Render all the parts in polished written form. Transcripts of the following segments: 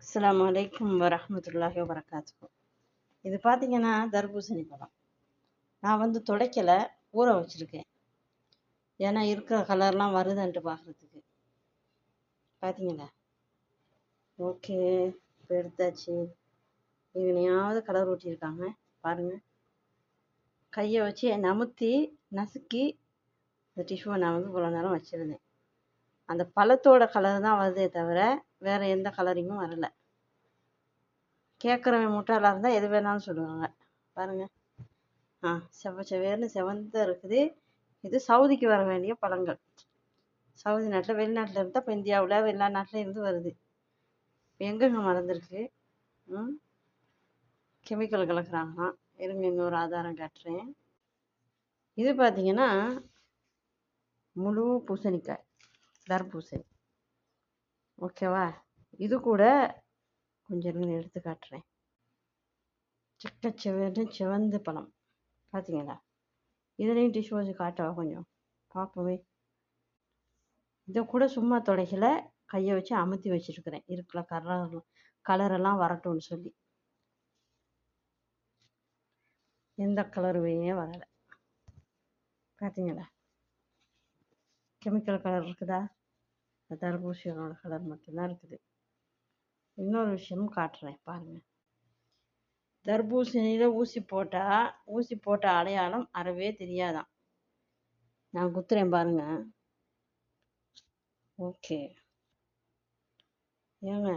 அஸ்ஸலாமு அலைக்கும் வரஹ்மத்துல்லாஹி வபரகாத்துஹு. இது பார்த்தீங்கன்னா தர்பூசணி பழம். நான் துடைக்கல, ஊற வச்சிருக்கேன். ஏன்னா இருக்கிற கலர்லாம் வருதுன்ட்டு பார்க்குறதுக்கு. பார்த்தீங்களா? ஓகே, இப்போ எடுத்தாச்சு. இவனையாவது கலர் ஊட்டியிருக்காங்க பாருங்க. கையை வச்சு நமுத்தி நசுக்கி இந்த டிஷ்யூவை நான் இவ்வளோ நேரம் வச்சுருந்தேன். அந்த பழத்தோட கலர் தான் வருதே தவிர வேற எந்த கலரிங்கும் வரல. கேட்குறவன் முட்டாளாக இருந்தால் எது வேணாலும் சொல்லுவாங்க. பாருங்க, செவேர்னு செவந்த இருக்குது. இது சவுதிக்கு வர வேண்டிய பழங்கள். சவுதி நாட்டில், வெளிநாட்டில் இருந்தால் இப்போ இந்தியாவில் எல்லா நாட்டிலையும் இருந்து வருது. இப்போ எங்கெங்க மறந்துருக்கு? கெமிக்கல் கலக்குறாங்களாம். இருங்க, இன்னொரு ஆதாரம் காட்டுறேன். இது பார்த்தீங்கன்னா முழு பூசணிக்காய், தர்பூசணி. ஓகேவா? இது கூட கொஞ்சம் எடுத்து காட்டுறேன். செவேர்னு செவந்த பழம் பார்த்தீங்களா? இதுலேயும் டிஷ்யூ வச்சு காட்டவா கொஞ்சம் பார்ப்போமே. இதை கூட சும்மா துடைக்கல, கையை வச்சு அமுத்தி வச்சிருக்கிறேன். இருக்கிற கலரெல்லாம் வரட்டும்னு சொல்லி. எந்த கலருமே வரலை. பார்த்தீங்களா? கெமிக்கல் கலர் இருக்குதா? தர்பூசணியோட கலர் மட்டும்தான் இருக்குது. இன்னொரு விஷயமும் காட்டுறேன் பாருங்கள். தர்பூசணியில் ஊசி போட்ட அடையாளம் அறவே தெரியாதான். நான் குத்துறேன் பாருங்க. ஓகே, ஏங்க,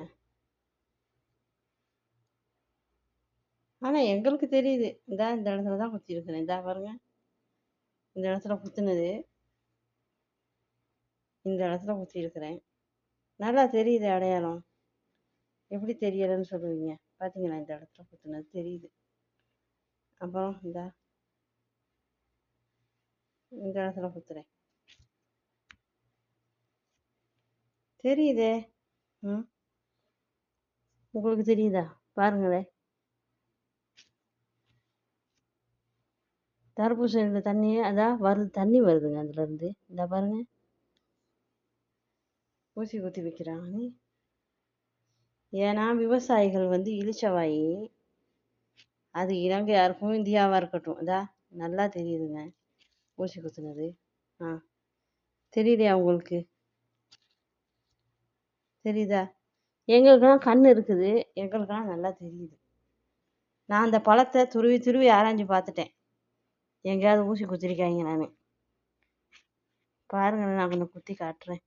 ஆனால் எங்களுக்கு தெரியுது. இந்த இடத்துல தான் குத்தி இருக்கிறேன். இந்தா பாருங்க, இந்த இடத்துல குத்துனது, இந்த இடத்துல குத்தி இருக்கிறேன். நல்லா தெரியுது அடையாளம். எப்படி தெரியலைன்னு சொல்லுவீங்க? பார்த்தீங்களா? இந்த இடத்துல குத்துனது தெரியுது. அப்புறம் இந்த இடத்துல குத்துறேன், தெரியுதே. உங்களுக்கு தெரியுதா? பாருங்களேன். தர்பூசணியில் தண்ணி அதான் வருது, தண்ணி வருதுங்க அதுலேருந்து. இந்த பாருங்க, ஊசி குத்தி வைக்கிறாங்க. ஏன்னா விவசாயிகள் இளிச்சவாயி, அது இலங்கையாக இருக்கும், இந்தியாவாக இருக்கட்டும். நல்லா தெரியுதுங்க ஊசி குத்துனது. தெரியலையா உங்களுக்கு? தெரியுதா? எங்களுக்கெல்லாம் கண் இருக்குது, எங்களுக்கெல்லாம் நல்லா தெரியுது. நான் அந்த பழத்தை துருவி துருவி ஆராய்ஞ்சு பார்த்துட்டேன், எங்கேயாவது ஊசி குத்திருக்காங்க நான். பாருங்க, நான் கொஞ்சம் குத்தி காட்டுறேன்.